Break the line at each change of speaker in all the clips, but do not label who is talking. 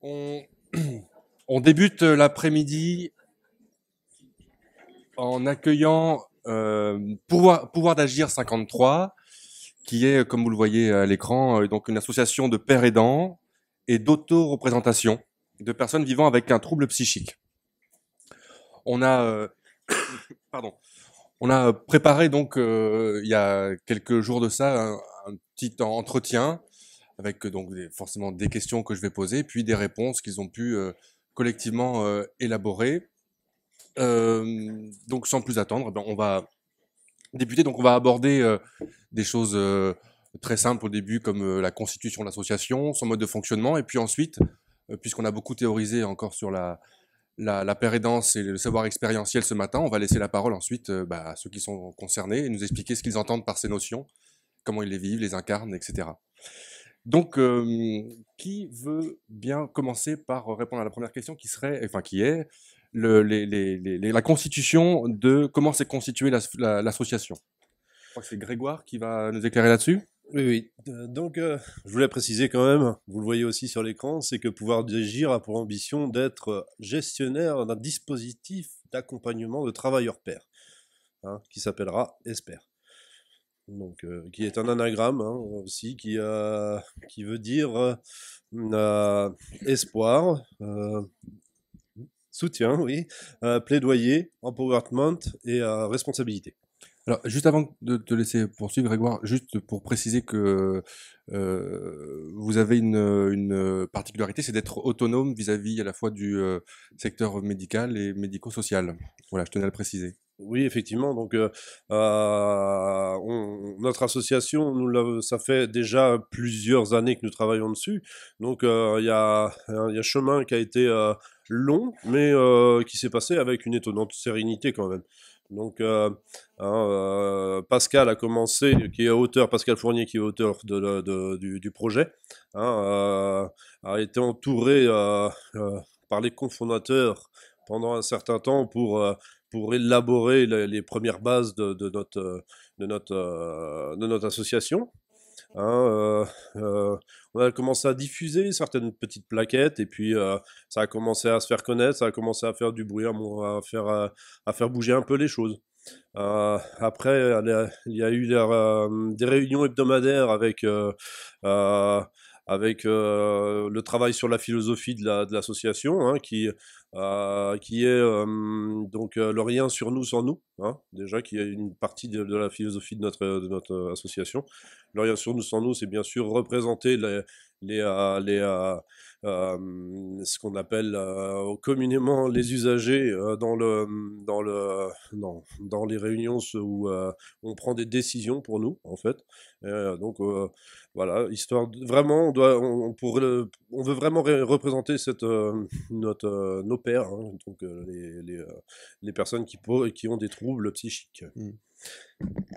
On, on débute l'après-midi en accueillant Pouvoir d'Agir 53, qui est, comme vous le voyez à l'écran, donc une association de pères aidants et d'auto-représentation de personnes vivant avec un trouble psychique. On a, pardon, on a préparé donc il y a quelques jours de ça un petit entretien avec donc forcément des questions que je vais poser, puis des réponses qu'ils ont pu collectivement élaborer. Donc sans plus attendre, ben, on va débuter. Donc on va aborder des choses très simples au début, comme la constitution de l'association, son mode de fonctionnement, et puis ensuite, puisqu'on a beaucoup théorisé encore sur la pérédance et le savoir expérientiel ce matin, on va laisser la parole ensuite à ceux qui sont concernés et nous expliquer ce qu'ils entendent par ces notions, comment ils les vivent, les incarnent, etc. Donc, qui veut bien commencer par répondre à la première question qui serait, enfin qui est, la constitution de comment s'est constituée l'association. Je crois que c'est Grégoire qui va nous éclairer là-dessus.
Oui, oui. Je voulais préciser quand même, vous le voyez aussi sur l'écran, c'est que Pouvoir d'Agir a pour ambition d'être gestionnaire d'un dispositif d'accompagnement de travailleurs pairs, qui s'appellera ESPER. Donc, qui est un anagramme aussi, qui veut dire espoir, soutien, oui, plaidoyer, empowerment et responsabilité.
Alors, juste avant de te laisser poursuivre, Grégoire, juste pour préciser que vous avez une particularité, c'est d'être autonome vis-à-vis à la fois du secteur médical et médico-social. Voilà, je tenais à le préciser.
Oui, effectivement. Donc, notre association, ça fait déjà plusieurs années que nous travaillons dessus. Donc, il y a un chemin qui a été long, mais qui s'est passé avec une étonnante sérénité quand même. Donc, Pascal a commencé, Pascal Fournier, qui est auteur du projet, a été entouré par les cofondateurs pendant un certain temps pour élaborer les premières bases de notre association. On a commencé à diffuser certaines petites plaquettes et puis ça a commencé à se faire connaître, ça a commencé à faire du bruit, à faire bouger un peu les choses. Après, il y a eu des réunions hebdomadaires avec le travail sur la philosophie de l'association, qui est donc le rien sur nous sans nous, déjà, qui est une partie de la philosophie de notre association. Le rien sur nous sans nous, c'est bien sûr représenter ce qu'on appelle communément les usagers dans les réunions où on prend des décisions pour nous, en fait. Voilà, histoire de, vraiment, on veut vraiment représenter nos pairs, donc les personnes qui ont des troubles psychiques.
Mm.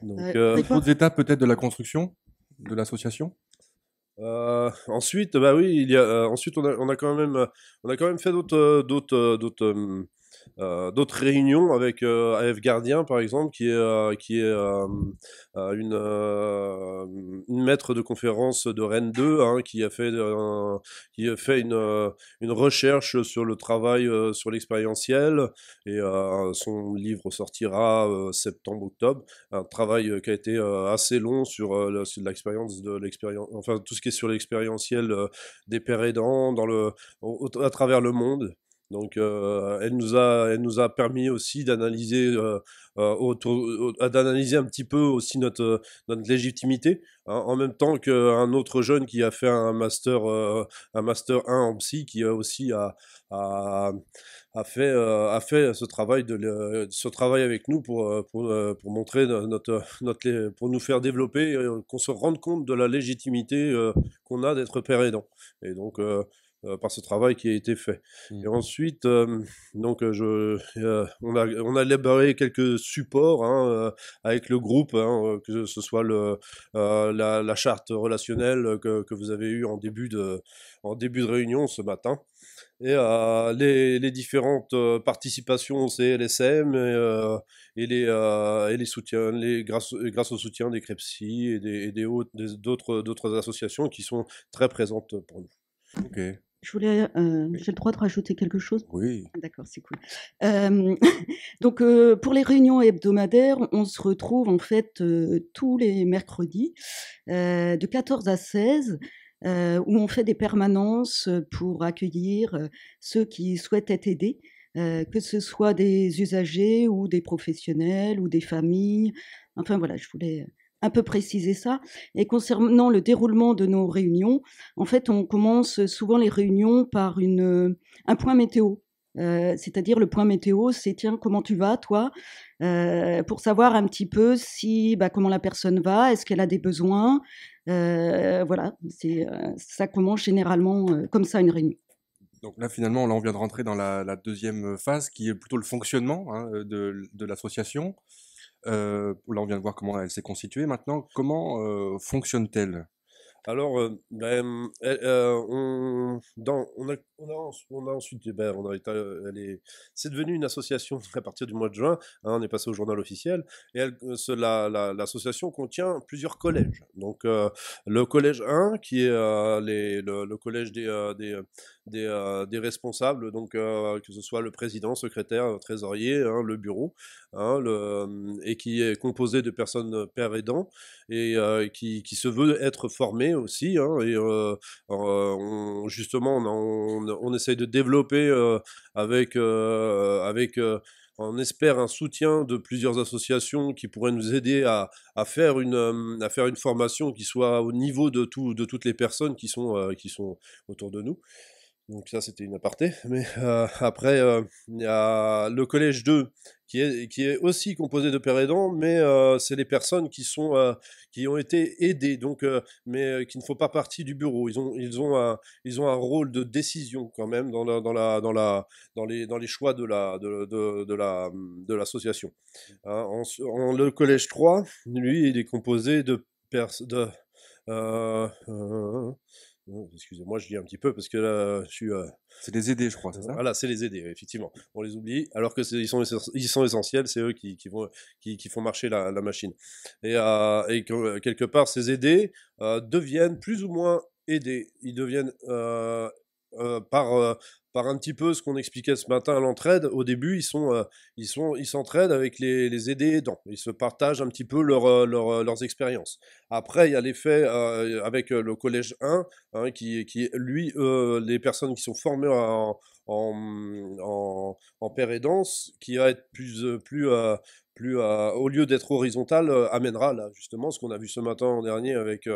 Donc,
D'autres étapes peut-être de la construction de l'association.
ensuite, bah oui, ensuite on a quand même fait d'autres réunions avec AF Gardien, par exemple, une maître de conférence de Rennes 2, qui a fait une recherche sur le travail sur l'expérientiel, et son livre sortira septembre-octobre. Un travail qui a été assez long sur l'expérience, enfin tout ce qui est sur l'expérientiel des pères aidants à travers le monde. Donc, elle nous a permis aussi d'analyser un petit peu aussi notre légitimité, en même temps qu'un autre jeune qui a fait un master 1 en psy, qui a aussi a fait ce travail avec nous pour montrer pour nous faire développer, qu'on se rende compte de la légitimité qu'on a d'être père aidant. Et donc, par ce travail qui a été fait. Et ensuite, on a élaboré quelques supports avec le groupe, que ce soit la charte relationnelle que vous avez eue en début de réunion ce matin, et les différentes participations au CLSM, et les soutiens, grâce au soutien des CREPSI et d'autres associations qui sont très présentes pour nous.
Ok.
J'ai le droit de rajouter quelque chose?
Oui.
Ah, d'accord, c'est cool. Donc, pour les réunions hebdomadaires, on se retrouve en fait, tous les mercredis, de 14 à 16, où on fait des permanences, pour accueillir, ceux qui souhaitent être aidés, que ce soit des usagers ou des professionnels ou des familles. Enfin voilà, je voulais un peu préciser ça. Et concernant le déroulement de nos réunions, en fait, on commence souvent les réunions par un point météo. C'est-à-dire le point météo, c'est tiens, comment tu vas, toi? Pour savoir un petit peu si, bah, comment la personne va, est-ce qu'elle a des besoins? Voilà, ça commence généralement comme ça une réunion.
Donc là, finalement, là, on vient de rentrer dans la deuxième phase qui est plutôt le fonctionnement hein, de l'association. Là, on vient de voir comment elle s'est constituée. Maintenant, comment fonctionne-t-elle?
Alors, on a ensuite, on a c'est devenu une association à partir du mois de juin, hein, on est passé au journal officiel, et l'association contient plusieurs collèges. Donc, le collège 1, qui est le collège des responsables, donc que ce soit le président, secrétaire, trésorier, hein, le bureau, hein, et qui est composé de personnes pères aidants, et qui se veut être formé aussi. Hein, et justement, on essaye de développer on espère un soutien de plusieurs associations qui pourraient nous aider à faire à faire une formation qui soit au niveau de toutes les personnes qui sont autour de nous. Donc ça, c'était une aparté. Mais après, il y a le collège 2 qui est aussi composé de pères aidants, mais c'est les personnes qui ont été aidées, donc, mais qui ne font pas partie du bureau. Ils ont un rôle de décision quand même dans les choix de l'association. Hein, le collège 3, lui, il est composé euh, euh, excusez-moi, je lis un petit peu parce que là, je suis.
C'est les aider, je crois, c'est ça?
Voilà, c'est les aider, effectivement. On les oublie, alors que ils sont essentiels, c'est eux qui font marcher la machine. Et quelque part, ces aidés deviennent plus ou moins aidés. Ils deviennent par un petit peu ce qu'on expliquait ce matin à l'entraide. Au début, ils s'entraident avec les aidés aidants. Ils se partagent un petit peu leurs expériences. Après, il y a l'effet avec le collège 1, hein, lui, les personnes qui sont formées en paire et danse, qui va être au lieu d'être horizontal, amènera là justement ce qu'on a vu ce matin dernier avec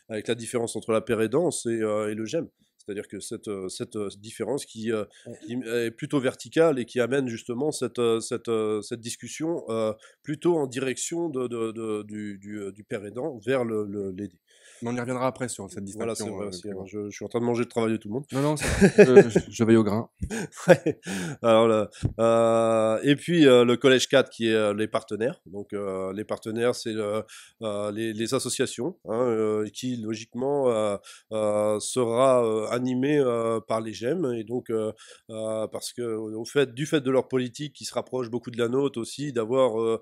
la différence entre la paire et danse et le GEM. C'est-à-dire que cette différence qui est plutôt verticale et qui amène justement cette discussion plutôt en direction du père aidant vers l'aider.
Mais on y reviendra après sur cette
Voilà, c'est
distinction,
vrai aussi, hein,
Grégoire.
je suis en train de manger le travail de tout le monde.
Non, non, je veille au grain.
Ouais. Alors là, et puis le collège 4 qui est les partenaires. Donc les partenaires, c'est les associations hein, qui logiquement sera animé par les GEM et donc parce que du fait de leur politique qui se rapproche beaucoup de la nôtre aussi, d'avoir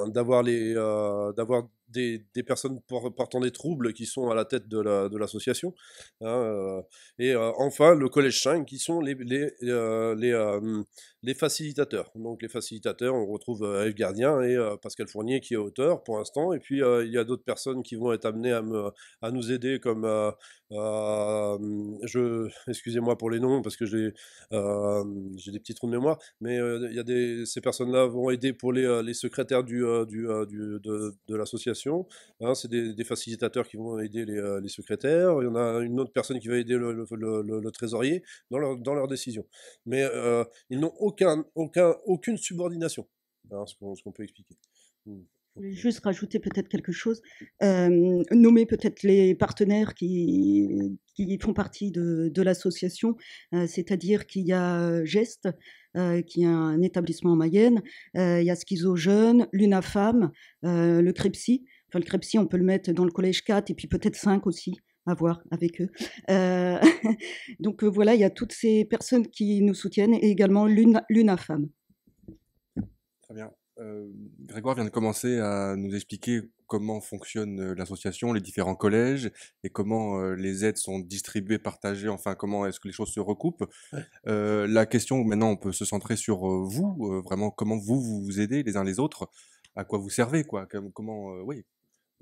d'avoir des personnes portant des troubles qui sont à la tête de l'association. Hein, et enfin, le collège 5, qui sont les facilitateurs. Donc les facilitateurs, on retrouve Yves Gardien et Pascal Fournier qui est auteur pour l'instant. Et puis il y a d'autres personnes qui vont être amenées à nous aider comme... excusez-moi pour les noms parce que j'ai des petits trous de mémoire, mais ces personnes-là vont aider pour les secrétaires de l'association. Hein, c'est des facilitateurs qui vont aider les secrétaires. Il y en a une autre personne qui va aider le trésorier dans leur décision. Mais ils n'ont aucune subordination. Hein, ce qu'on peut expliquer.
Je voulais juste rajouter peut-être quelque chose, nommer peut-être les partenaires qui font partie de l'association, c'est-à-dire qu'il y a Geste, qui est un établissement en Mayenne, il y a Schizo Jeunes, l'UNAFAM, le CREPSI. Enfin, le CREPSI, on peut le mettre dans le collège 4 et puis peut-être 5 aussi, à voir avec eux. Donc voilà, il y a toutes ces personnes qui nous soutiennent et également l'UNAFAM.
Très bien. Grégoire vient de commencer à nous expliquer comment fonctionne l'association, les différents collèges, et comment les aides sont distribuées, partagées, enfin comment est-ce que les choses se recoupent. La question, maintenant, on peut se centrer sur vous, vraiment comment vous vous aidez les uns les autres, à quoi vous servez, quoi, comment, oui.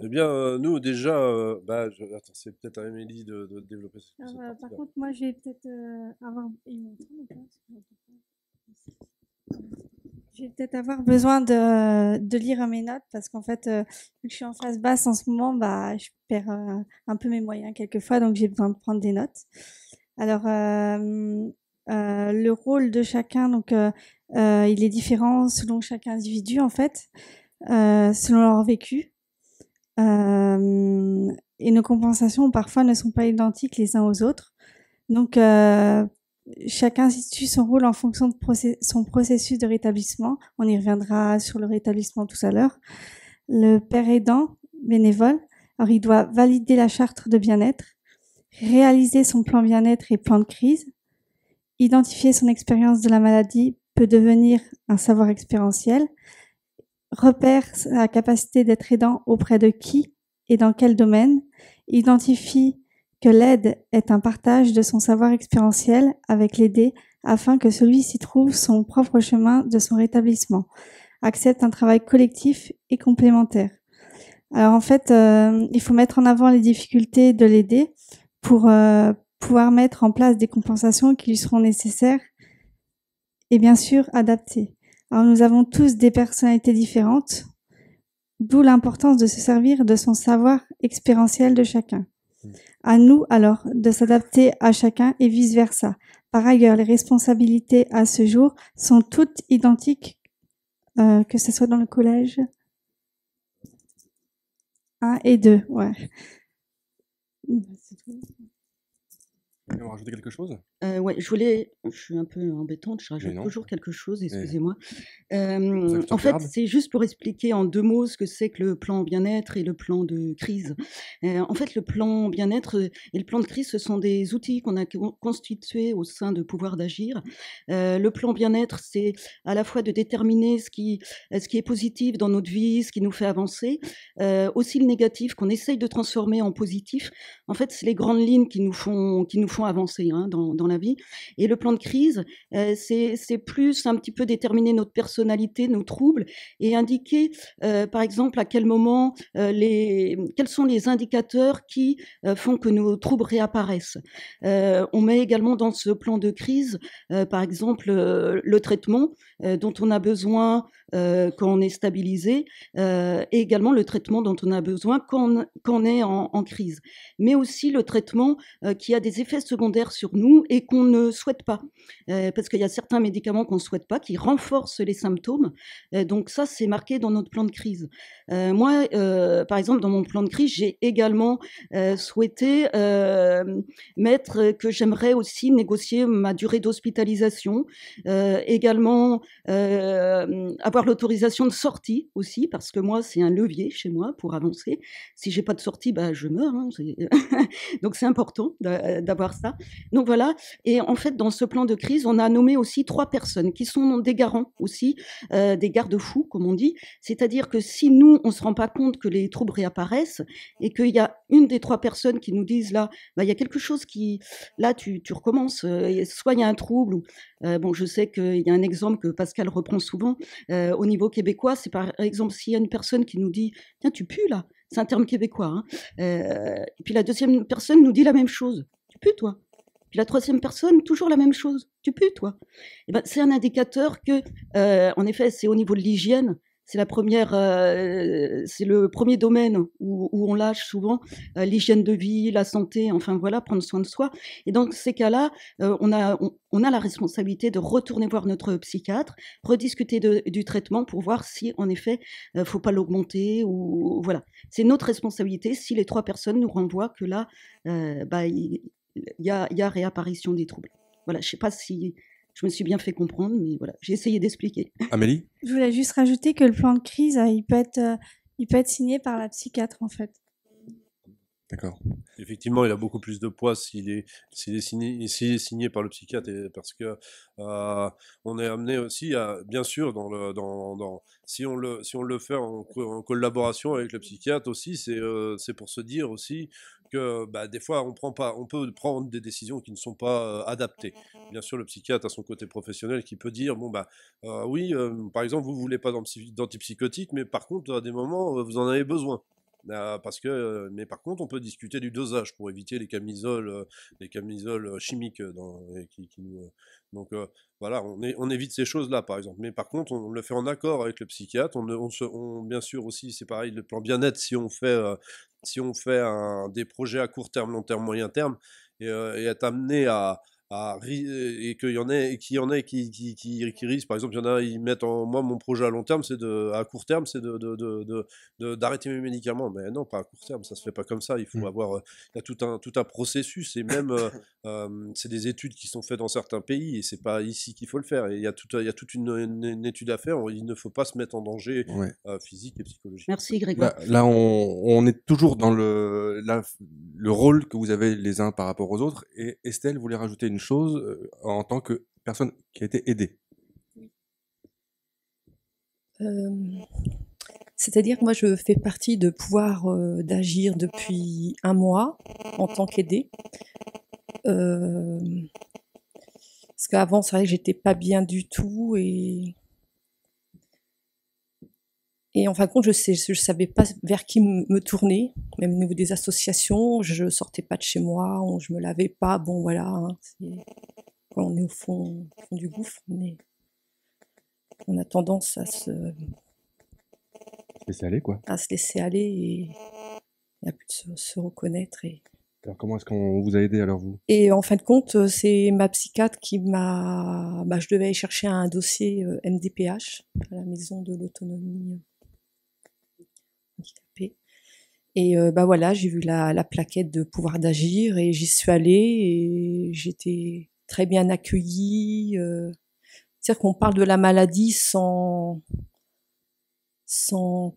Eh bien, nous, déjà, attends, c'est peut-être à Amélie de développer cette
par
partie-là.
contre, moi, je vais peut-être avoir... Il m'entend ou pas? Je vais peut-être avoir besoin de lire mes notes parce qu'en fait, vu que je suis en phase basse en ce moment, je perds un peu mes moyens quelquefois, donc j'ai besoin de prendre des notes. Alors, le rôle de chacun, donc, il est différent selon chaque individu, en fait, selon leur vécu. Et nos compensations, parfois, ne sont pas identiques les uns aux autres. Donc, chacun situe son rôle en fonction de son processus de rétablissement. On y reviendra sur le rétablissement tout à l'heure. Le père aidant, bénévole, alors il doit valider la charte de bien-être, réaliser son plan bien-être et plan de crise, identifier son expérience de la maladie peut devenir un savoir expérientiel, repère sa capacité d'être aidant auprès de qui et dans quel domaine, identifie que l'aide est un partage de son savoir expérientiel avec l'aidé afin que celui-ci trouve son propre chemin de son rétablissement, accepte un travail collectif et complémentaire. Alors en fait, il faut mettre en avant les difficultés de l'aidé pour pouvoir mettre en place des compensations qui lui seront nécessaires et bien sûr adaptées. Alors nous avons tous des personnalités différentes, d'où l'importance de se servir de son savoir expérientiel de chacun. À nous, alors, de s'adapter à chacun et vice-versa. Par ailleurs, les responsabilités à ce jour sont toutes identiques, que ce soit dans le collège 1 et 2. Ouais.
On va rajouter quelque chose?
Ouais, je suis un peu embêtante, je rajoute toujours quelque chose, excusez-moi. En fait, c'est juste pour expliquer en 2 mots ce que c'est que le plan bien-être et le plan de crise. En fait, le plan bien-être et le plan de crise, ce sont des outils qu'on a constitués au sein de Pouvoir d'agir. Le plan bien-être, c'est à la fois de déterminer ce qui est positif dans notre vie, ce qui nous fait avancer, aussi le négatif qu'on essaye de transformer en positif. En fait, c'est les grandes lignes qui nous font avancer dans la vie. Et le plan de crise, c'est plus un petit peu déterminer notre personnalité, nos troubles, et indiquer, par exemple, à quel moment, quels sont les indicateurs qui font que nos troubles réapparaissent. On met également dans ce plan de crise, par exemple, le traitement dont on a besoin quand on est stabilisé, et également le traitement dont on a besoin quand on est en crise. Mais aussi le traitement qui a des effets secondaires sur nous et qu'on ne souhaite pas. Parce qu'il y a certains médicaments qu'on ne souhaite pas, qui renforcent les symptômes. Donc ça, c'est marqué dans notre plan de crise. Moi, par exemple, dans mon plan de crise, j'ai également souhaité mettre que j'aimerais aussi négocier ma durée d'hospitalisation, également avoir l'autorisation de sortie aussi, parce que moi, c'est un levier chez moi pour avancer. Si j'ai pas de sortie, je meurs. Donc c'est important d'avoir ça. Donc voilà. Et en fait, dans ce plan de crise, on a nommé aussi 3 personnes qui sont des garants aussi, des garde-fous, comme on dit. C'est-à-dire que si nous, on se rend pas compte que les troubles réapparaissent et qu'il y a une des 3 personnes qui nous disent là, il y a quelque chose qui, là, tu recommences. Soit il y a un trouble ou bon, je sais qu'il y a un exemple que Pascal reprend souvent au niveau québécois. C'est par exemple s'il y a une personne qui nous dit tiens, tu pues là. C'est un terme québécois. Et puis la deuxième personne nous dit la même chose. Tu pues, toi. Puis la troisième personne, toujours la même chose. Tu pues, toi. Et c'est un indicateur que, en effet, c'est au niveau de l'hygiène. C'est le premier domaine où on lâche souvent l'hygiène de vie, la santé, enfin voilà, prendre soin de soi. Et dans ces cas-là, on a la responsabilité de retourner voir notre psychiatre, rediscuter du traitement pour voir si, en effet, faut pas l'augmenter ou voilà. C'est notre responsabilité si les 3 personnes nous renvoient que là, il y a réapparition des troubles. Voilà, je sais pas si je me suis bien fait comprendre, mais voilà, j'ai essayé d'expliquer.
Amélie ?
Je voulais juste rajouter que le plan de crise, il peut être signé par la psychiatre, en fait.
D'accord.
Effectivement, il a beaucoup plus de poids s'il est signé par le psychiatre, parce que on est amené aussi à, bien sûr, si on le fait en collaboration avec le psychiatre aussi, c'est pour se dire aussi que des fois on peut prendre des décisions qui ne sont pas adaptées. Bien sûr, le psychiatre a son côté professionnel qui peut dire bon oui, par exemple, vous voulez pas d'antipsychotique, mais par contre à des moments vous en avez besoin. Mais par contre, on peut discuter du dosage pour éviter les camisoles chimiques donc voilà, on évite ces choses-là, par exemple. Mais par contre, on le fait en accord avec le psychiatre. Bien sûr aussi, c'est pareil, le plan bien-être, si on fait des projets à court terme, long terme, moyen terme, et être amené et qu'il y en ait qui risquent. Par exemple, il y en a, ils mettent moi, mon projet à long terme, à court terme, c'est d'arrêter mes médicaments. Mais non, pas à court terme, ça se fait pas comme ça. Il faut avoir, il y a tout un processus, et même, c'est des études qui sont faites dans certains pays, et c'est pas ici qu'il faut le faire. Et il y a toute une étude à faire. Il ne faut pas se mettre en danger physique et psychologique.
Merci Grégoire.
Là, on est toujours dans le rôle que vous avez les uns par rapport aux autres. Et Estelle voulait rajouter une chose en tant que personne qui a été aidée.
C'est-à-dire que moi, je fais partie de pouvoir d'agir depuis 1 mois en tant qu'aidée. Parce qu'avant, c'est vrai que j'étais pas bien du tout, et en fin de compte, je savais pas vers qui me tourner, même au niveau des associations. Je sortais pas de chez moi, je me lavais pas. Bon, voilà, hein, quand on est au fond du gouffre, on a tendance à se
laisser aller, quoi.
À se laisser aller, et à plus de se reconnaître.
Alors, comment est-ce qu'on vous a aidé, alors, vous?
Et en fin de compte, c'est ma psychiatre qui m'a... je devais aller chercher un dossier MDPH à la maison de l'autonomie handicapée. Et voilà, j'ai vu la plaquette de pouvoir d'agir, et j'y suis allée, et j'étais très bien accueillie. C'est-à-dire qu'on parle de la maladie sans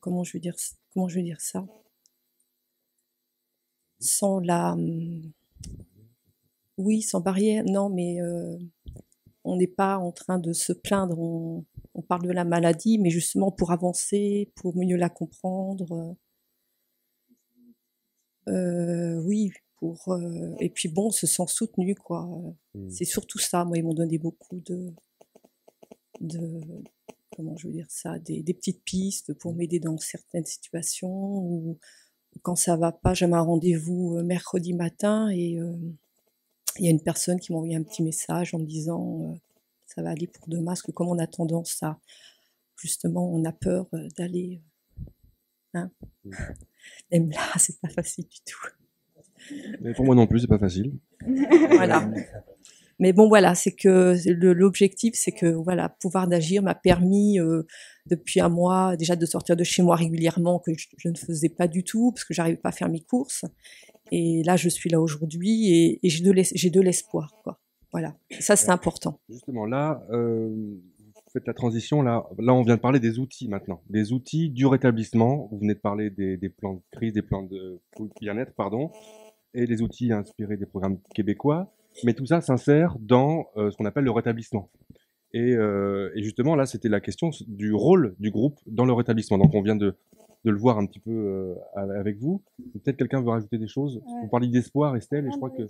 comment je veux dire ça, sans sans barrière. Non, mais on n'est pas en train de se plaindre. On parle de la maladie, mais justement pour avancer, pour mieux la comprendre. Oui, et puis bon, on se sent soutenu, quoi. C'est surtout ça. Moi, ils m'ont donné beaucoup de comment je veux dire ça, des petites pistes pour m'aider dans certaines situations, ou quand ça va pas. J'ai un rendez-vous mercredi matin, et il y a une personne qui m'a envoyé un petit message en me disant ça va aller pour demain, parce que comme on a tendance à, justement, on a peur d'aller, même là, c'est pas facile du tout.
Mais pour moi non plus, c'est pas facile.
Voilà. Mais bon, voilà, c'est que l'objectif, c'est que voilà, pouvoir d'agir m'a permis depuis 1 mois déjà de sortir de chez moi régulièrement, que je ne faisais pas du tout, parce que j'arrivais pas à faire mes courses. Et là, je suis là aujourd'hui, et j'ai de l'espoir, quoi. Voilà, et ça, c'est important.
Justement, là, vous faites la transition. Là, on vient de parler des outils maintenant, des outils du rétablissement. Vous venez de parler des plans de crise, des plans de bien-être, pardon, et les outils inspirés des programmes québécois. Mais tout ça s'insère dans ce qu'on appelle le rétablissement. Et justement, là, c'était la question du rôle du groupe dans le rétablissement. Donc, on vient de le voir un petit peu avec vous. Peut-être quelqu'un veut rajouter des choses. Vous parliez d'espoir, Estelle, et je crois que...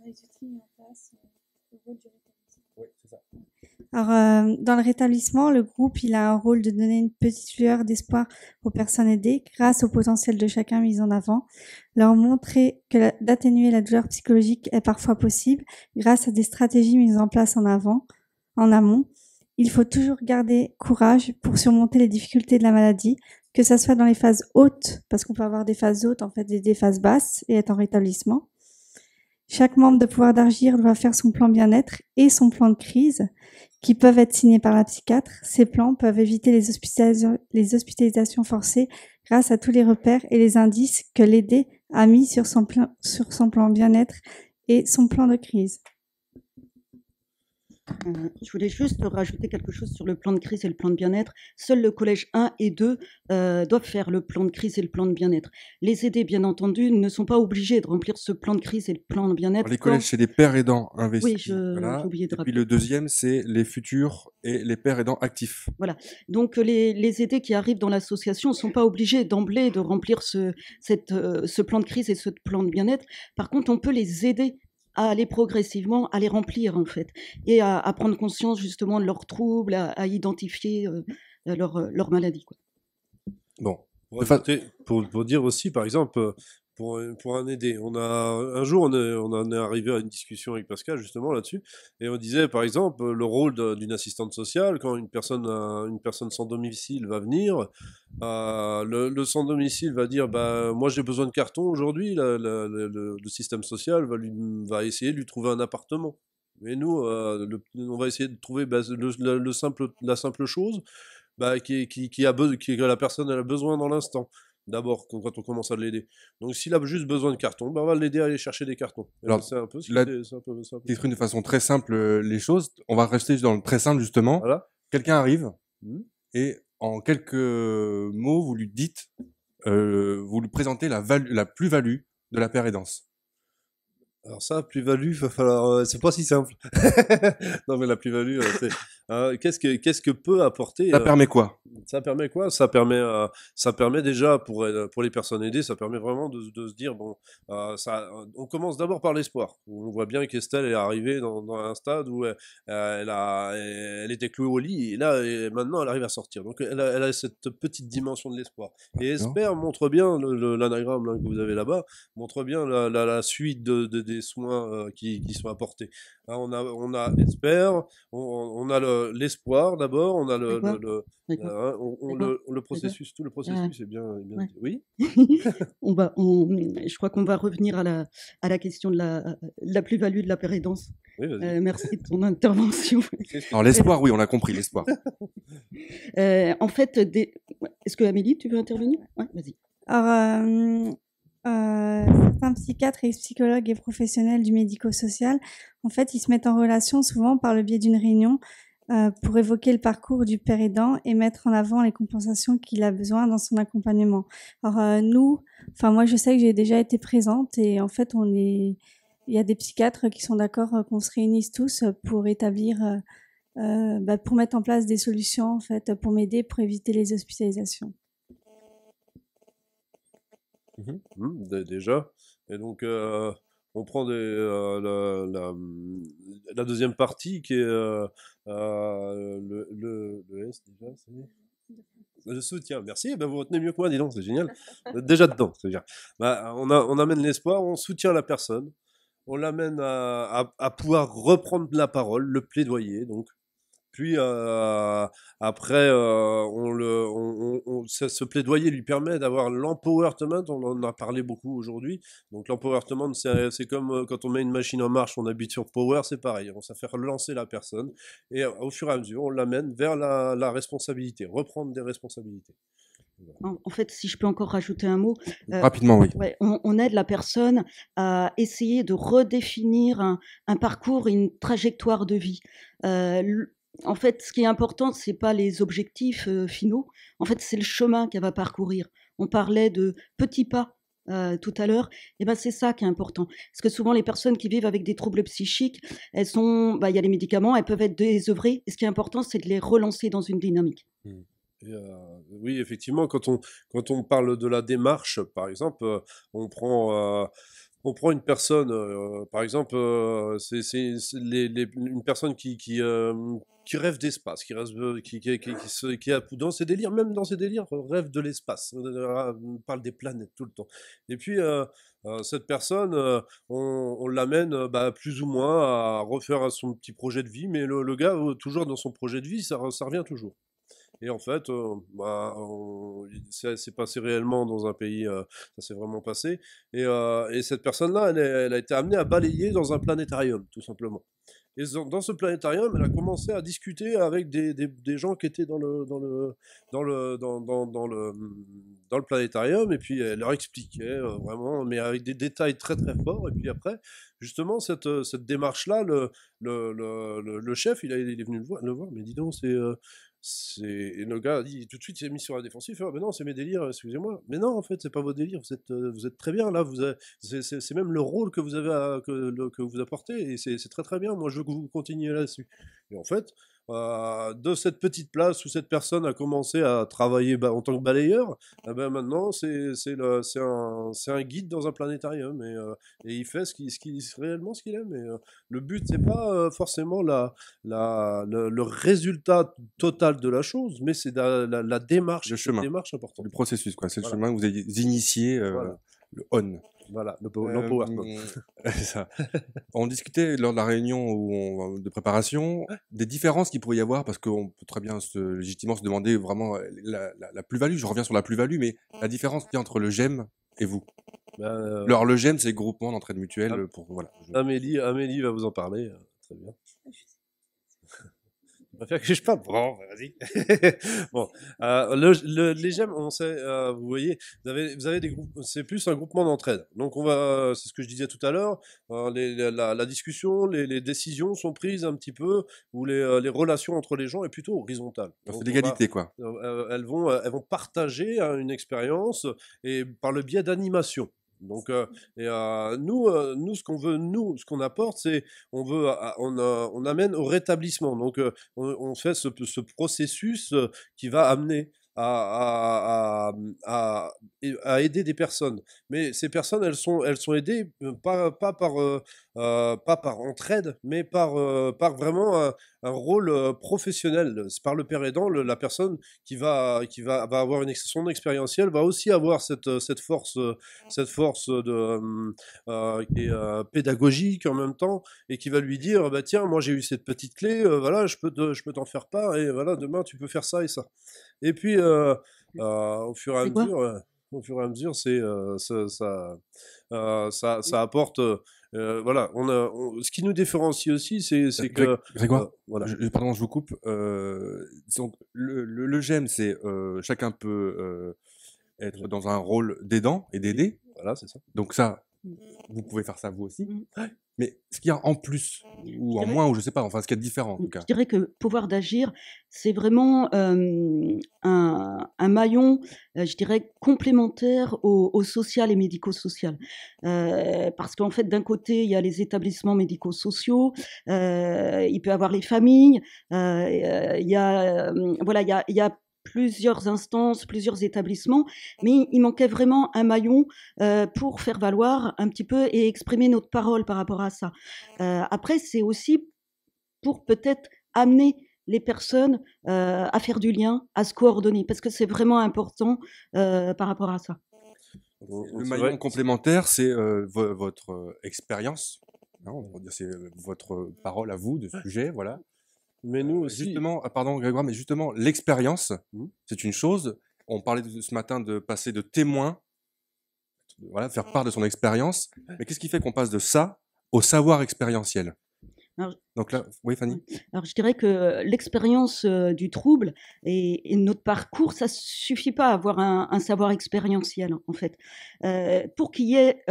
Les outils mis en place, le rôle du rétablissement.
Oui, c'est ça.
Alors, dans le rétablissement, le groupe, il a un rôle de donner une petite lueur d'espoir aux personnes aidées grâce au potentiel de chacun mis en avant, leur montrer que d'atténuer la douleur psychologique est parfois possible grâce à des stratégies mises en place en amont. Il faut toujours garder courage pour surmonter les difficultés de la maladie, que ça soit dans les phases hautes, parce qu'on peut avoir des phases hautes, en fait, et des phases basses, et être en rétablissement. Chaque membre de Pouvoir d'Agir doit faire son plan bien-être et son plan de crise, qui peuvent être signés par la psychiatre. Ces plans peuvent éviter les hospitalisations forcées grâce à tous les repères et les indices que l'aidé a mis sur son plan bien-être et son plan de crise.
Je voulais juste rajouter quelque chose sur le plan de crise et le plan de bien-être. Seuls le collège 1 et 2 doivent faire le plan de crise et le plan de bien-être. Les aidés, bien entendu, ne sont pas obligés de remplir ce plan de crise et le plan de bien-être.
Alors, les collèges, c'est les pères aidants investis.
Oui, j'ai
Voilà.
oublié de
Et puis
rappeler.
le deuxième, c'est les futurs et les pères aidants actifs.
Donc les aidés qui arrivent dans l'association ne sont pas obligés d'emblée de remplir ce plan de crise et ce plan de bien-être. Par contre, on peut les aider à aller progressivement, à les remplir en fait, et à prendre conscience justement de leurs troubles, à identifier leur maladie, quoi.
Bon.
Pour dire aussi, par exemple, pour un aidé, un jour, on en est arrivé à une discussion avec Pascal, justement, là-dessus, et on disait, par exemple, le rôle d'une assistante sociale, quand une personne sans domicile va venir, le sans domicile va dire, bah, moi j'ai besoin de carton aujourd'hui, le système social va essayer de lui trouver un appartement. Mais nous, on va essayer de trouver la simple chose, bah, que la personne elle a besoin dans l'instant. D'abord, quand on commence à l'aider. Donc, s'il a juste besoin de cartons, bah, on va l'aider à aller chercher des cartons.
Alors,
c'est un peu ce
là,
c'est un peu ça.
T'exprimes de façon très simple les choses. On va rester dans le très simple, justement.
Voilà.
Quelqu'un arrive
Mhm.
et en quelques mots, vous lui dites, vous lui présentez la plus-value de la père aidance.
Alors ça, plus-value, va falloir. C'est pas si simple. Non, mais la plus-value, c'est qu'est-ce que peut apporter.
Ça permet quoi?
Ça permet quoi? Ça permet déjà pour les personnes aidées, ça permet vraiment de se dire bon, on commence d'abord par l'espoir. On voit bien qu'Estelle est arrivée dans un stade où elle était clouée au lit et là et maintenant elle arrive à sortir. Donc elle a cette petite dimension de l'espoir. Et Esper montre bien l'anagramme là, que vous avez là-bas, montre bien la suite des soins qui sont apportés. Là, on a Esper, on a l'espoir d'abord, on a le processus, tout le processus est bien.
Ouais.
Oui.
Je crois qu'on va revenir à la question de la plus-value de la père aidance.
Oui, vas-y.
Merci de ton intervention.
Alors l'espoir, oui, on a compris l'espoir.
En fait, est-ce que Amélie, tu veux intervenir? Ouais, vas-y.
Alors, certains psychiatres et psychologues et professionnels du médico-social, en fait, ils se mettent en relation souvent par le biais d'une réunion pour évoquer le parcours du père aidant et mettre en avant les compensations qu'il a besoin dans son accompagnement. Alors moi je sais que j'ai déjà été présente et en fait il y a des psychiatres qui sont d'accord qu'on se réunisse tous pour établir, pour mettre en place des solutions en fait pour m'aider pour éviter les hospitalisations.
Déjà. Et donc, on prend la deuxième partie qui est le S déjà, c'est le soutien. Merci, ben vous retenez mieux que moi, dis donc, c'est génial. Déjà dedans, c'est bien. On amène l'espoir, on soutient la personne, on l'amène à pouvoir reprendre la parole, le plaidoyer, donc. Puis après, ce plaidoyer lui permet d'avoir l'empowerment. On en a parlé beaucoup aujourd'hui. Donc l'empowerment, c'est comme quand on met une machine en marche, on appuie sur power, c'est pareil. On va faire relancer la personne et au fur et à mesure, on l'amène vers la responsabilité, reprendre des responsabilités.
En fait, si je peux encore rajouter un mot.
Rapidement, oui.
Ouais, on aide la personne à essayer de redéfinir un parcours et une trajectoire de vie. En fait, ce qui est important, c'est pas les objectifs finaux. En fait, c'est le chemin qu'elle va parcourir. On parlait de petits pas tout à l'heure. Et ben, c'est ça qui est important. Parce que souvent, les personnes qui vivent avec des troubles psychiques, il y a les médicaments, elles peuvent être désœuvrées. Et ce qui est important, c'est de les relancer dans une dynamique.
Oui, effectivement, quand on parle de la démarche, par exemple, on prend une personne, par exemple, une personne qui rêve d'espace, qui a dans ses délires, même dans ses délires, rêve de l'espace, parle des planètes tout le temps. Et puis, cette personne, on l'amène plus ou moins à refaire son petit projet de vie, mais le gars, toujours dans son projet de vie, ça revient toujours. Et en fait, c'est passé réellement dans un pays, ça s'est vraiment passé. Et cette personne-là, elle a été amenée à balayer dans un planétarium, tout simplement. Et dans ce planétarium, elle a commencé à discuter avec des gens qui étaient dans le planétarium, et puis elle leur expliquait vraiment, mais avec des détails très très forts. Et puis après, justement, cette démarche-là, le chef, il est venu le voir, mais dis donc, et le gars dit tout de suite, il s'est mis sur la défensive. Mais non, c'est mes délires, excusez-moi. Mais non, en fait, c'est pas vos délires. Vous êtes très bien là. C'est même le rôle que vous avez que vous apportez, et c'est très très bien. Moi, je veux que vous continuiez là-dessus. Et en fait, de cette petite place où cette personne a commencé à travailler en tant que balayeur, maintenant c'est un guide dans un planétarium, et il fait réellement ce qu'il aime. Et le but, c'est pas forcément le résultat total de la chose, mais c'est la démarche,
Le chemin.
démarche importante.
Le processus, quoi. C'est le
Voilà.
chemin que vous avez initié,
Voilà.
le on.
Voilà, l'empowerment.
C'est ça. On discutait lors de la réunion de préparation des différences qu'il pourrait y avoir, parce qu'on peut très bien légitimement se demander vraiment la plus-value. Je reviens sur la plus-value, mais la différence qu'il y a entre le GEM et vous. Alors, le GEM, c'est le groupement d'entraide mutuelle. Voilà.
Amélie va vous en parler. Très bien. Je préfère que je parle. Bon, vas-y. Bon, les GEM, on sait, vous voyez, vous avez des groupes, c'est plus un groupement d'entraide. Donc c'est ce que je disais tout à l'heure, la discussion, les décisions sont prises un petit peu, où les relations entre les gens est plutôt horizontale.
C'est l'égalité, quoi.
Elles vont partager une expérience, et par le biais d'animation. Donc, nous, ce qu'on apporte, c'est on amène au rétablissement. Donc, on fait ce processus qui va amener à aider des personnes. Mais ces personnes, elles sont aidées pas par entraide, mais par vraiment un rôle professionnel. C'est par le père aidant, la personne qui va avoir son expérientiel va aussi avoir cette force qui est pédagogique en même temps, et qui va lui dire, bah tiens, moi j'ai eu cette petite clé, voilà, je peux t'en faire part, et voilà, demain tu peux faire ça et ça. Et puis au fur et à mesure, ça apporte. Voilà, ce qui nous différencie aussi, c'est que
Grégoire,
voilà.
Pardon, je vous coupe. Donc, le GEM, c'est chacun peut être dans un rôle d'aidant et d'aider.
Voilà, c'est ça.
Donc ça, vous pouvez faire ça vous aussi. Mais ce qu'il y a en plus, ou en moins, ou je sais pas, enfin ce qu'il y a de différent en tout cas.
Je dirais que pouvoir d'agir, c'est vraiment un maillon, je dirais, complémentaire au social et médico-social. Parce qu'en fait, d'un côté, il y a les établissements médico-sociaux, il peut y avoir les familles, il y a plusieurs instances, plusieurs établissements, mais il manquait vraiment un maillon pour faire valoir un petit peu et exprimer notre parole par rapport à ça. Après, c'est aussi pour peut-être amener les personnes à faire du lien, à se coordonner, parce que c'est vraiment important par rapport à ça.
Le maillon complémentaire, c'est votre expérience. On va dire c'est votre parole à vous de sujet, voilà.
Mais nous aussi.
Justement, pardon Grégoire, mais justement, l'expérience, c'est une chose. On parlait ce matin de passer de témoin, voilà, faire part de son expérience. Mais qu'est-ce qui fait qu'on passe de ça au savoir expérientiel? Donc là, oui, Fanny.
Alors, je dirais que l'expérience du trouble et notre parcours, ça suffit pas à avoir un savoir expérientiel, en fait. Pour qu'il y ait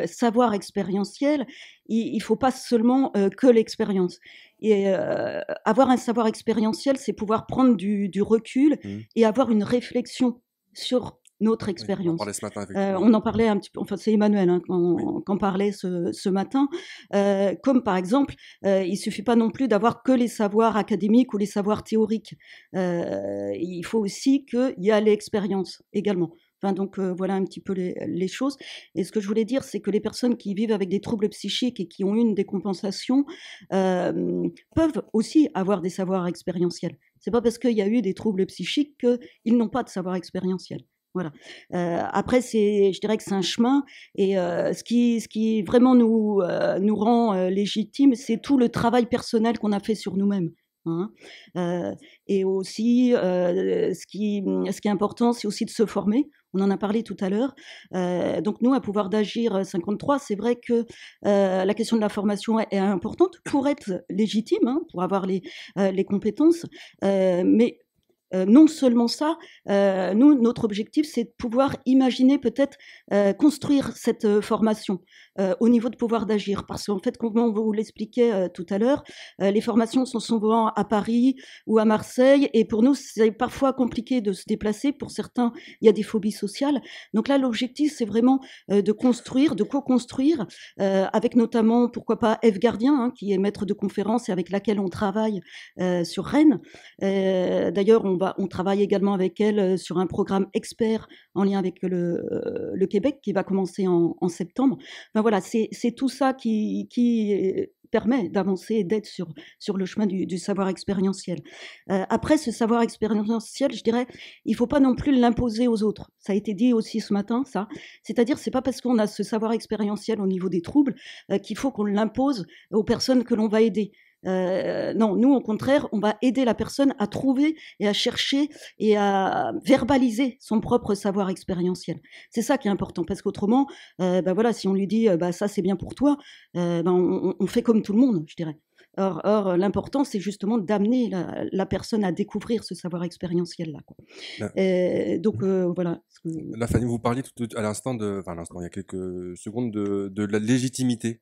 savoir expérientiel, il faut pas seulement que l'expérience. Et avoir un savoir expérientiel, c'est pouvoir prendre du recul et avoir une réflexion sur notre expérience.
On en parlait ce matin, effectivement.
On en parlait un petit peu, enfin c'est Emmanuel qu'en parlait ce matin. Comme par exemple, il suffit pas non plus d'avoir que les savoirs académiques ou les savoirs théoriques. Il faut aussi qu'il y a l'expérience également. Enfin, donc voilà un petit peu les choses. Et ce que je voulais dire, c'est que les personnes qui vivent avec des troubles psychiques et qui ont eu une décompensation peuvent aussi avoir des savoirs expérientiels. C'est pas parce qu'il y a eu des troubles psychiques qu'ils n'ont pas de savoir expérientiel. Voilà. Après, je dirais que c'est un chemin, et ce qui vraiment nous rend légitimes, c'est tout le travail personnel qu'on a fait sur nous-mêmes. Hein. Et aussi, ce qui est important, c'est aussi de se former. On en a parlé tout à l'heure. Donc nous, à Pouvoir d'Agir 53, c'est vrai que la question de la formation est importante pour être légitime, pour avoir les compétences. Mais non seulement ça, nous, notre objectif, c'est de pouvoir imaginer peut-être construire cette formation au niveau de pouvoir d'agir. Parce qu'en fait, comme on vous l'expliquait tout à l'heure, les formations sont souvent à Paris ou à Marseille, et pour nous, c'est parfois compliqué de se déplacer. Pour certains, il y a des phobies sociales. Donc là, l'objectif, c'est vraiment de construire, de co-construire, avec notamment, pourquoi pas, Eve Gardien, hein, qui est maître de conférence et avec laquelle on travaille sur Rennes. D'ailleurs, on travaille également avec elle sur un programme expert en lien avec le Québec qui va commencer en septembre. Enfin, voilà, c'est tout ça qui permet d'avancer et d'être sur le chemin du savoir expérientiel. Après, ce savoir expérientiel, je dirais, il ne faut pas non plus l'imposer aux autres. Ça a été dit aussi ce matin, ça. C'est-à-dire, c'est pas parce qu'on a ce savoir expérientiel au niveau des troubles qu'il faut qu'on l'impose aux personnes que l'on va aider. Non, nous, au contraire, on va aider la personne à trouver et à chercher et à verbaliser son propre savoir expérientiel. C'est ça qui est important, parce qu'autrement, voilà, si on lui dit ça c'est bien pour toi, on fait comme tout le monde, je dirais. Or l'important, c'est justement d'amener la personne à découvrir ce savoir expérientiel-là. Donc voilà.
Là, Fanny, vous parliez tout à l'instant, il y a quelques secondes, de la légitimité.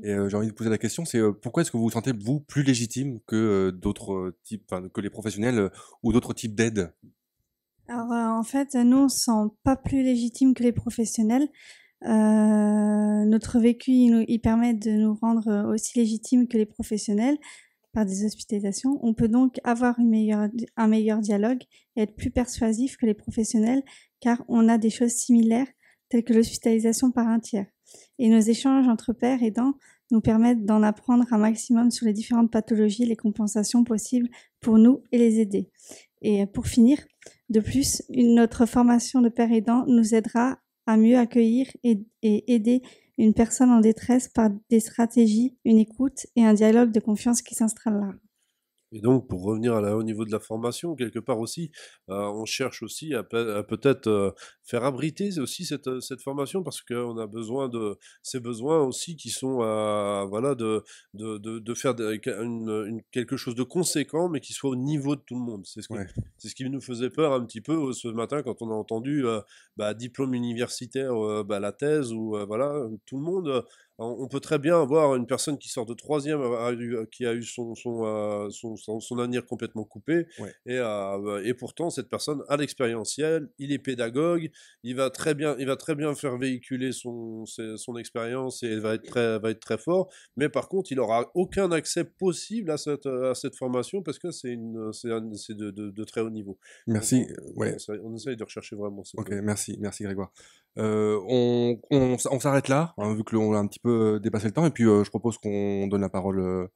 Et j'ai envie de poser la question, c'est pourquoi est-ce que vous vous sentez, vous, plus légitime que d'autres types, que les professionnels ou d'autres types d'aides?
Alors, en fait, nous, on se sent pas plus légitime que les professionnels. Notre vécu, il permet de nous rendre aussi légitimes que les professionnels par des hospitalisations. On peut donc avoir un meilleur dialogue et être plus persuasif que les professionnels, car on a des choses similaires, telles que l'hospitalisation par un tiers. Et nos échanges entre pairs aidants nous permettent d'en apprendre un maximum sur les différentes pathologies et les compensations possibles pour nous et les aider. Et pour finir, de plus, notre formation de pairs aidants nous aidera à mieux accueillir et aider une personne en détresse par des stratégies, une écoute et un dialogue de confiance qui s'installera.
Et donc, pour revenir au niveau de la formation, quelque part aussi, on cherche aussi à peut-être faire abriter aussi cette formation, parce qu'on a besoin de ces besoins aussi qui sont voilà, de faire quelque chose de conséquent, mais qui soit au niveau de tout le monde. C'est ce qui nous faisait peur un petit peu ce matin quand on a entendu diplôme universitaire, la thèse, ou voilà, tout le monde. On peut très bien avoir une personne qui sort de troisième, qui a eu son avenir complètement coupé, et pourtant cette personne a l'expérientiel, il est pédagogue, il va très bien faire véhiculer son expérience, et elle va être très fort, mais par contre il n'aura aucun accès possible à cette formation, parce que c'est de très haut niveau.
Merci.
On essaye de rechercher vraiment ça.
Ok, merci Grégoire. On s'arrête là, hein, vu que l'on a un petit peu dépassé le temps, et puis je propose qu'on donne la parole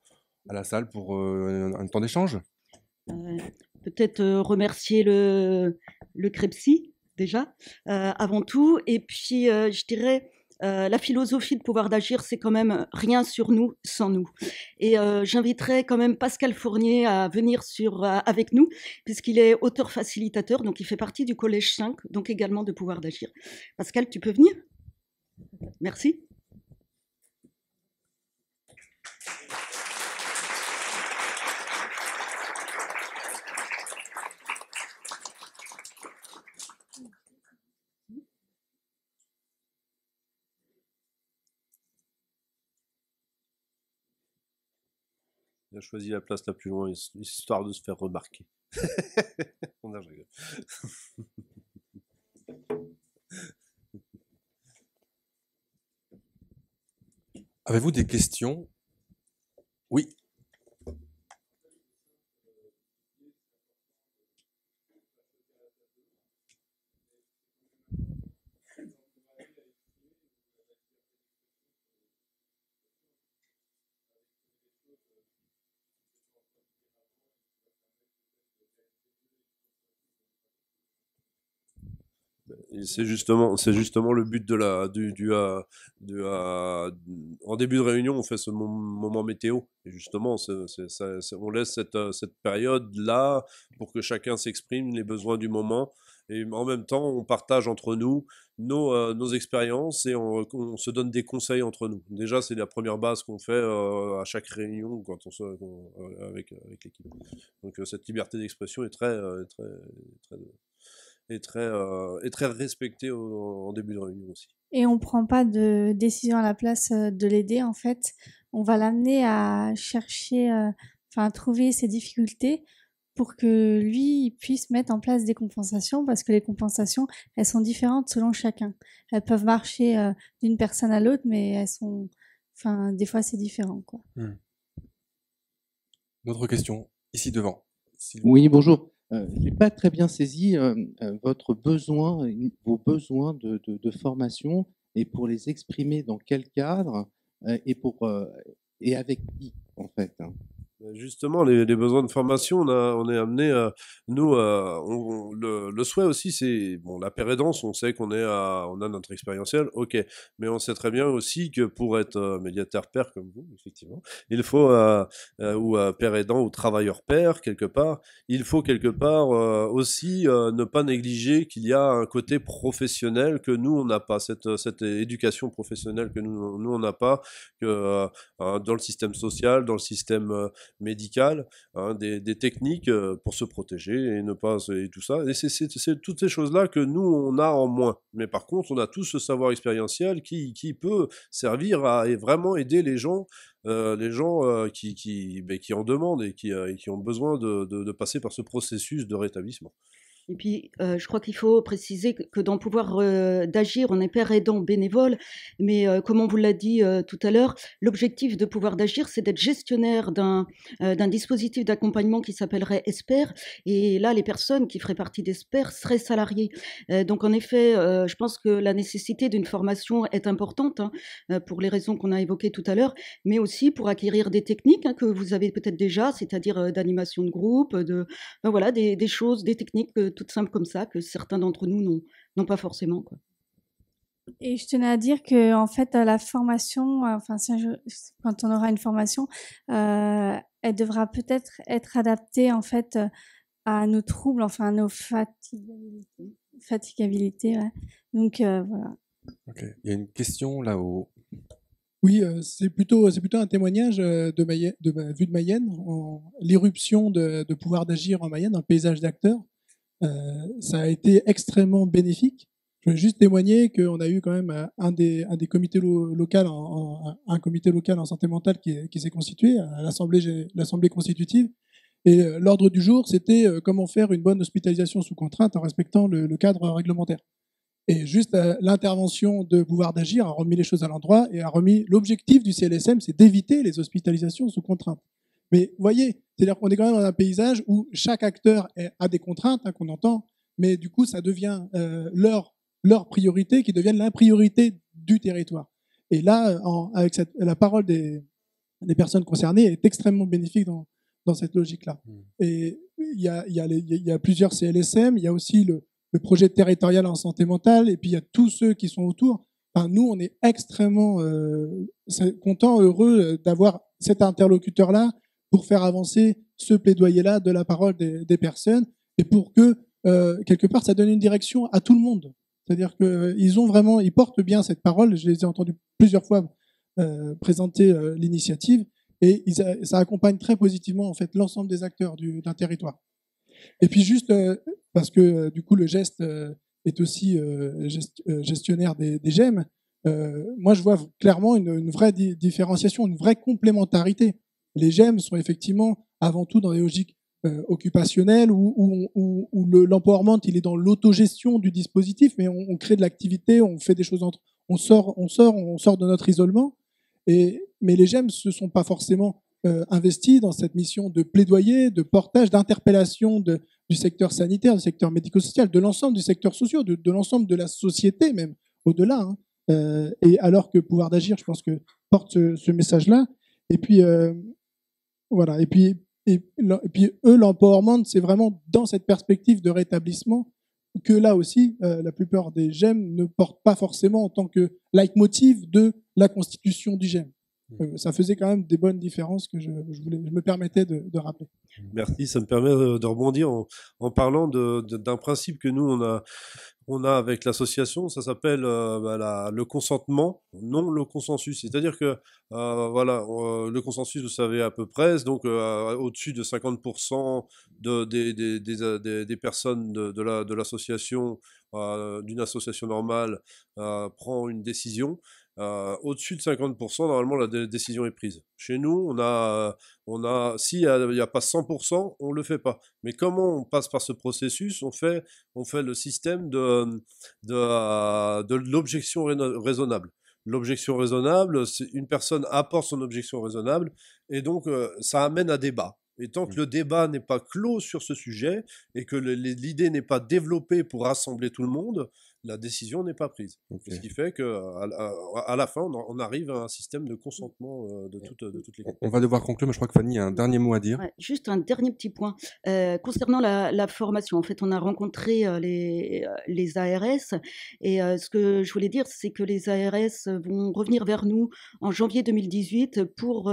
à la salle pour un temps d'échange.
Peut-être remercier le CREPSI déjà, avant tout, et puis je dirais la philosophie de pouvoir d'agir, c'est quand même rien sur nous sans nous. Et j'inviterai quand même Pascal Fournier à venir avec nous, puisqu'il est auteur facilitateur, donc il fait partie du Collège 5, donc également de pouvoir d'agir. Pascal, tu peux venir? Merci.
Il a choisi la place la plus loin, histoire de se faire remarquer. On a rigolé.
Avez-vous des questions? Oui.
C'est justement le but en début de réunion, on fait ce moment météo, et justement on laisse cette période là pour que chacun s'exprime les besoins du moment, Et en même temps, on partage entre nous nos expériences et on se donne des conseils entre nous. Déjà, c'est la première base qu'on fait à chaque réunion quand avec l'équipe. Donc cette liberté d'expression est très respectée en début de réunion aussi.
Et on prend pas de décision à la place de l'aider, en fait. On va l'amener à chercher, à trouver ses difficultés pour que lui il puisse mettre en place des compensations, parce que les compensations, elles sont différentes selon chacun. Elles peuvent marcher d'une personne à l'autre, mais elles sont, des fois c'est différent, quoi.
D'autres questions ici devant.
Oui, bonjour. Je n'ai pas très bien saisi votre besoin, vos besoins de formation, et pour les exprimer dans quel cadre et avec qui, en fait, hein.
Justement, les besoins de formation, on est amené, le souhait aussi, c'est bon, la paire aidance, on sait on a notre expérientiel, ok, mais on sait très bien aussi que pour être médiateur pair comme vous, effectivement, il faut ou pair aidant ou travailleur pair quelque part, il faut quelque part aussi ne pas négliger qu'il y a un côté professionnel que nous on n'a pas, cette éducation professionnelle que nous on n'a pas, que dans le système social, dans le système médicales, hein, des techniques pour se protéger et ne pas et tout ça. Et c'est toutes ces choses-là que nous on a en moins. Mais par contre, on a tout ce savoir expérientiel qui peut servir à vraiment aider les gens qui en demandent et qui ont besoin de passer par ce processus de rétablissement.
Et puis, je crois qu'il faut préciser que dans le pouvoir d'agir, on est pair aidant bénévole, mais comme on vous l'a dit tout à l'heure, l'objectif de pouvoir d'agir, c'est d'être gestionnaire d'un dispositif d'accompagnement qui s'appellerait ESPER, et là, les personnes qui feraient partie d'ESPER seraient salariées. Donc, en effet, je pense que la nécessité d'une formation est importante, hein, pour les raisons qu'on a évoquées tout à l'heure, mais aussi pour acquérir des techniques que vous avez peut-être déjà, c'est-à-dire d'animation de groupe, voilà, des choses, des techniques toutes simples comme ça, que certains d'entre nous n'ont pas forcément, quoi.
Et je tenais à dire que, en fait, la formation, quand on aura une formation, elle devra peut-être être adaptée, en fait, à nos troubles, à nos fatigabilités, ouais. Donc, voilà.
Ok. Il y a une question là-haut.
Oui, c'est plutôt un témoignage de ma vue de Mayenne, l'irruption de pouvoir d'agir en Mayenne, dans le paysage d'acteurs. Ça a été extrêmement bénéfique. Je veux juste témoigner qu'on a eu quand même un des comités locaux, un comité local en santé mentale qui s'est constitué à l'Assemblée constitutive. Et l'ordre du jour, c'était comment faire une bonne hospitalisation sous contrainte en respectant le cadre réglementaire. Et juste l'intervention de pouvoir d'agir a remis les choses à l'endroit et a remis l'objectif du CLSM, c'est d'éviter les hospitalisations sous contrainte. Mais vous voyez, c'est-à-dire qu'on est quand même dans un paysage où chaque acteur a des contraintes qu'on entend, mais du coup, ça devient leur priorité qui deviennent l'impriorité du territoire. Et là, avec la parole des personnes concernées est extrêmement bénéfique dans cette logique-là. Et il y a plusieurs CLSM, il y a aussi le projet territorial en santé mentale, et puis il y a tous ceux qui sont autour. Enfin, nous, on est extrêmement contents, heureux d'avoir cet interlocuteur-là pour faire avancer ce plaidoyer-là de la parole des personnes, et pour que, quelque part, ça donne une direction à tout le monde. C'est-à-dire qu'ils portent bien cette parole. Je les ai entendus plusieurs fois présenter l'initiative, et ça accompagne très positivement en fait l'ensemble des acteurs d'un territoire. Et puis juste parce que du coup le geste est aussi gestionnaire des GEM, moi je vois clairement une vraie différenciation, une vraie complémentarité. Les GEM sont effectivement avant tout dans des logiques occupationnelles où l'empowerment il est dans l'autogestion du dispositif, mais on crée de l'activité, on fait des choses on sort de notre isolement. Mais les GEM ne se sont pas forcément investis dans cette mission de plaidoyer, de portage, d'interpellation du secteur sanitaire, du secteur médico-social, de l'ensemble du secteur social, de l'ensemble de la société même, au-delà. Hein. Et alors que pouvoir d'agir, je pense que porte ce message-là. Et puis, voilà. Et puis eux, l'empowerment, c'est vraiment dans cette perspective de rétablissement que là aussi, la plupart des GEM ne portent pas forcément en tant que leitmotiv de la constitution du GEM. Ça faisait quand même des bonnes différences que je me permettais de rappeler.
Merci, ça me permet de rebondir en parlant d'un principe que nous on a avec l'association, ça s'appelle le consentement, non le consensus. C'est-à-dire que voilà, le consensus, vous savez à peu près, donc au-dessus de 50% des personnes de l'association, d'une association normale, prend une décision. Au-dessus de 50%, normalement, la décision est prise. Chez nous, s'il n'y a pas 100%, on ne le fait pas. Mais comment on passe par ce processus? On fait le système de l'objection raisonnable. L'objection raisonnable, c'est une personne apporte son objection raisonnable, et donc ça amène à débat. Et tant que le débat n'est pas clos sur ce sujet, et que l'idée n'est pas développée pour rassembler tout le monde, la décision n'est pas prise. Ce qui fait qu'à la fin, on arrive à un système de consentement de toutes les groupes.
On va devoir conclure, mais je crois que Fanny a un dernier mot à dire.
Ouais, juste un dernier petit point. Concernant la formation, en fait, on a rencontré les ARS, et ce que je voulais dire, c'est que les ARS vont revenir vers nous en janvier 2018 pour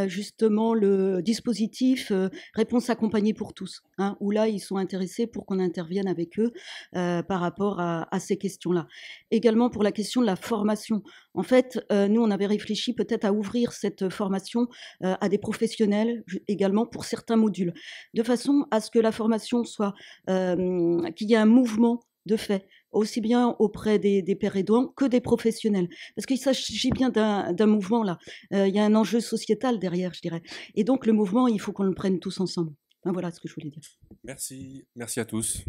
justement le dispositif réponse accompagnée pour tous, hein, où là, ils sont intéressés pour qu'on intervienne avec eux par rapport à ces questions-là. Également pour la question de la formation. En fait, nous, on avait réfléchi peut-être à ouvrir cette formation à des professionnels également pour certains modules, de façon à ce que la formation soit, qu'il y ait un mouvement de fait, aussi bien auprès des pères aidants que des professionnels. Parce qu'il s'agit bien d'un mouvement là. Il y a un enjeu sociétal derrière, je dirais. Et donc le mouvement, il faut qu'on le prenne tous ensemble. Enfin, voilà ce que je voulais dire.
Merci à tous.